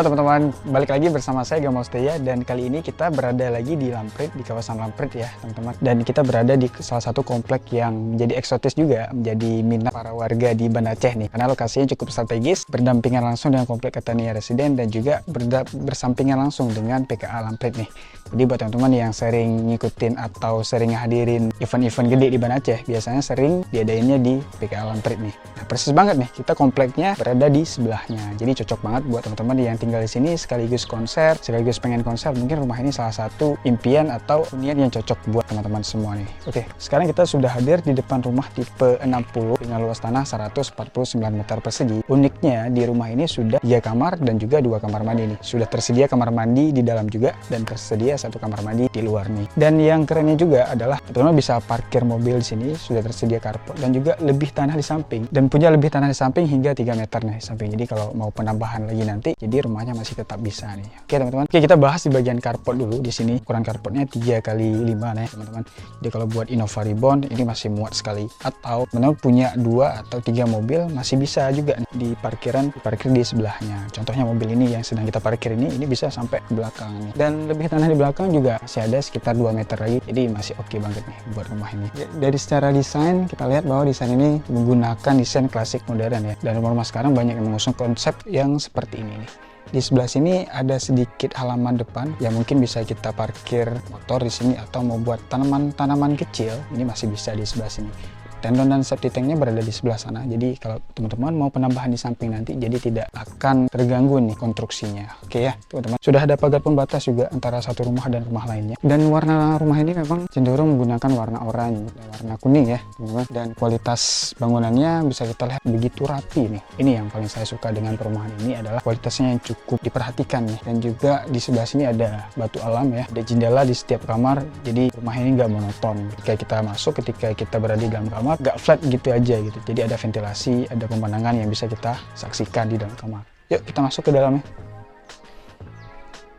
Halo teman-teman, balik lagi bersama saya Gamal Setia dan kali ini kita berada lagi di Lamprit, di kawasan Lamprit ya teman-teman. Dan kita berada di salah satu komplek yang menjadi eksotis juga, menjadi minat para warga di Banda Aceh nih. Karena lokasinya cukup strategis, berdampingan langsung dengan komplek Catania Residen dan juga bersampingan langsung dengan PKA Lamprit nih. Jadi buat teman-teman yang sering ngikutin atau sering ngehadirin event-event gede di Banda Aceh, biasanya sering diadainnya di PKA Lamprit nih. Nah, persis banget nih, kita kompleknya berada di sebelahnya. Jadi cocok banget buat teman-teman yang tinggal di sini sekaligus konser, sekaligus pengen konser. Mungkin rumah ini salah satu impian atau hunian yang cocok buat teman-teman semua nih. Oke, sekarang kita sudah hadir di depan rumah tipe 60 dengan luas tanah 149 meter persegi. Uniknya di rumah ini sudah 3 kamar dan juga 2 kamar mandi nih. Sudah tersedia kamar mandi di dalam juga dan tersedia 1 kamar mandi di luar nih. Dan yang kerennya juga adalah teman-teman bisa parkir mobil di sini, sudah tersedia carport dan juga lebih tanah di samping dan punya lebih tanah di samping hingga 3 meter nih di samping. Jadi kalau mau penambahan lagi nanti, jadi rumahnya masih tetap bisa nih. Oke teman-teman. Oke, kita bahas di bagian carport dulu. Di sini ukuran carportnya 3x5 nih teman-teman. Jadi kalau buat Innova Reborn ini masih muat sekali. Atau teman-teman punya 2 atau 3 mobil masih bisa juga nih, di parkiran diparkir di sebelahnya. Contohnya mobil ini yang sedang kita parkir ini bisa sampai ke belakang nih. Dan lebih tanah di belakang juga masih ada sekitar 2 meter lagi. Jadi masih oke banget nih buat rumah ini. Dari secara desain kita lihat bahwa desain ini menggunakan desain klasik modern ya. Dan rumah-rumah sekarang banyak yang mengusung konsep yang seperti ini nih. Di sebelah sini ada sedikit halaman depan yang mungkin bisa kita parkir motor di sini atau mau buat tanaman-tanaman kecil, ini masih bisa di sebelah sini. Tendon dan septic tanknya berada di sebelah sana, jadi kalau teman-teman mau penambahan di samping nanti, jadi tidak akan terganggu nih konstruksinya. Oke ya teman-teman, sudah ada pagar pembatas juga antara satu rumah dan rumah lainnya. Dan warna rumah ini memang cenderung menggunakan warna oranye dan warna kuning ya teman-teman. Dan kualitas bangunannya bisa kita lihat begitu rapi nih. Ini yang paling saya suka dengan perumahan ini adalah kualitasnya yang cukup diperhatikan nih. Dan juga di sebelah sini ada batu alam ya, ada jendela di setiap kamar, jadi rumah ini nggak monoton. Ketika kita masuk, ketika kita berada di dalam kamar, gak flat gitu aja gitu. Jadi ada ventilasi, ada pemandangan yang bisa kita saksikan di dalam kamar. Yuk kita masuk ke dalamnya.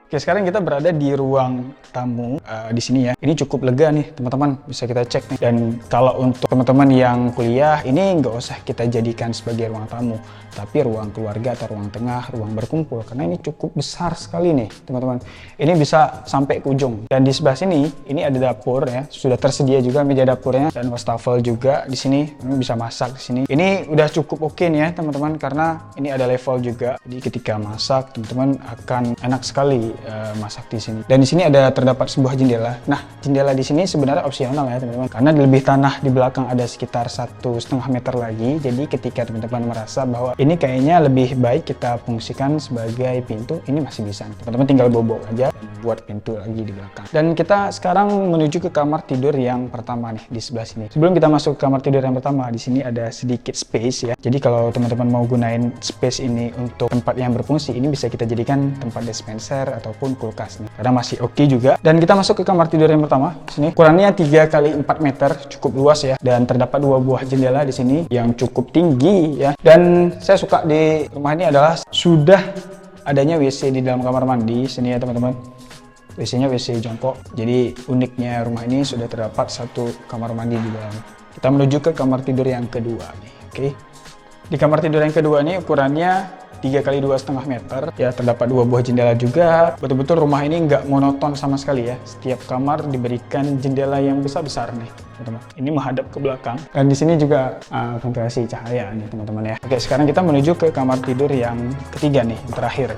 Oke, sekarang kita berada di ruang tamu di sini ya. Ini cukup lega nih teman-teman, bisa kita cek nih. Dan kalau untuk teman-teman yang kuliah, ini nggak usah kita jadikan sebagai ruang tamu, tapi ruang keluarga atau ruang tengah, ruang berkumpul. Karena ini cukup besar sekali nih teman-teman. Ini bisa sampai ke ujung. Dan di sebelah sini, ini ada dapur ya. Sudah tersedia juga meja dapurnya dan wastafel juga di sini. Teman bisa masak di sini. Ini udah cukup oke nih ya teman-teman, karena ini ada level juga. Jadi ketika masak, teman-teman akan enak sekali masak di sini. Dan di sini ada terdapat sebuah jendela. Nah, jendela di sini sebenarnya opsional ya teman-teman, karena lebih tanah di belakang ada sekitar 1,5 meter lagi. Jadi ketika teman-teman merasa bahwa ini kayaknya lebih baik kita fungsikan sebagai pintu, ini masih bisa. Teman-teman tinggal bobok aja dan buat pintu lagi di belakang. Dan kita sekarang menuju ke kamar tidur yang pertama nih di sebelah sini. Sebelum kita masuk ke kamar tidur yang pertama, di sini ada sedikit space ya. Jadi kalau teman-teman mau gunain space ini untuk tempat yang berfungsi, ini bisa kita jadikan tempat dispenser ataupun kulkas nih, karena masih oke juga. Dan kita masuk ke kamar tidur yang pertama. Sini ukurannya 3x4 meter, cukup luas ya, dan terdapat 2 buah jendela di sini yang cukup tinggi ya. Dan saya suka di rumah ini adalah sudah adanya WC di dalam kamar mandi sini ya teman-teman. WC-nya WC jongkok. Jadi uniknya rumah ini sudah terdapat 1 kamar mandi di dalam. Kita menuju ke kamar tidur yang kedua nih. Oke. Di kamar tidur yang kedua ini ukurannya 3x2,5 meter ya, terdapat 2 buah jendela juga. Betul-betul rumah ini nggak monoton sama sekali ya. Setiap kamar diberikan jendela yang besar-besar nih teman-teman. Ini menghadap ke belakang dan di sini juga ventilasi cahaya nih teman-teman ya. Oke, sekarang kita menuju ke kamar tidur yang ketiga nih, yang terakhir.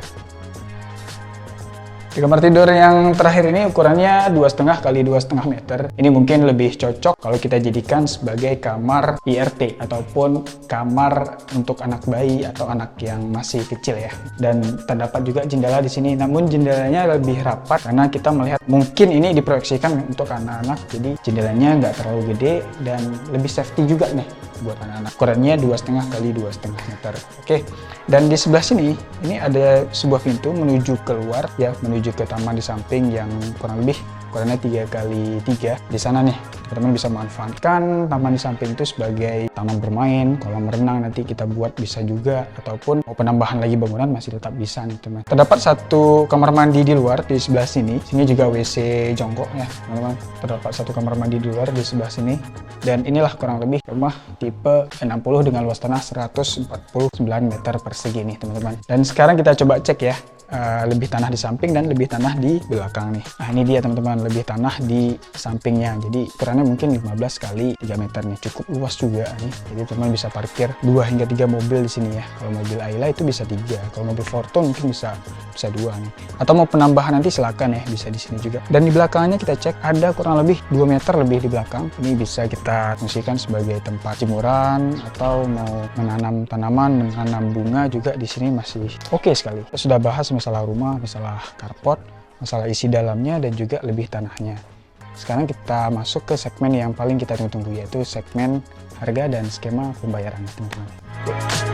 Di kamar tidur yang terakhir ini ukurannya 2,5x2,5 meter. Ini mungkin lebih cocok kalau kita jadikan sebagai kamar IRT ataupun kamar untuk anak bayi atau anak yang masih kecil ya. Dan terdapat juga jendela di sini. Namun jendelanya lebih rapat karena kita melihat mungkin ini diproyeksikan untuk anak-anak. Jadi jendelanya nggak terlalu gede dan lebih safety juga nih buat anak-anak. Ukurannya 2,5x2,5 meter. Oke. Dan di sebelah sini ini ada sebuah pintu menuju keluar ya, menuju ke taman di samping yang kurang lebih ukurannya 3x3. Di sana nih teman-teman bisa memanfaatkan taman di samping itu sebagai taman bermain, kolam renang nanti kita buat bisa juga, ataupun mau penambahan lagi bangunan masih tetap bisa nih teman. Terdapat 1 kamar mandi di luar di sebelah sini. Sini juga WC jongkok ya teman-teman. Terdapat 1 kamar mandi di luar di sebelah sini. Dan inilah kurang lebih rumah tipe 60 dengan luas tanah 149 meter persegi nih teman-teman. Dan sekarang kita coba cek ya lebih tanah di samping dan lebih tanah di belakang nih. Nah ini dia teman-teman, lebih tanah di sampingnya. Jadi ukurannya mungkin 15 kali 3 meter nih, cukup luas juga nih. Jadi teman bisa parkir 2 hingga 3 mobil di sini ya. Kalau mobil Ayla itu bisa 3, kalau mobil Fortune mungkin bisa 2 nih. Atau mau penambahan nanti silakan ya, bisa di sini juga. Dan di belakangnya kita cek ada kurang lebih 2 meter lebih di belakang. Ini bisa kita fungsikan sebagai tempat jemuran atau mau menanam tanaman, menanam bunga juga di sini masih oke sekali. Kita sudah bahas masalah rumah, masalah carport, masalah isi dalamnya dan juga lebih tanahnya. Sekarang kita masuk ke segmen yang paling kita tunggu-tunggu, yaitu segmen harga dan skema pembayaran, teman-teman.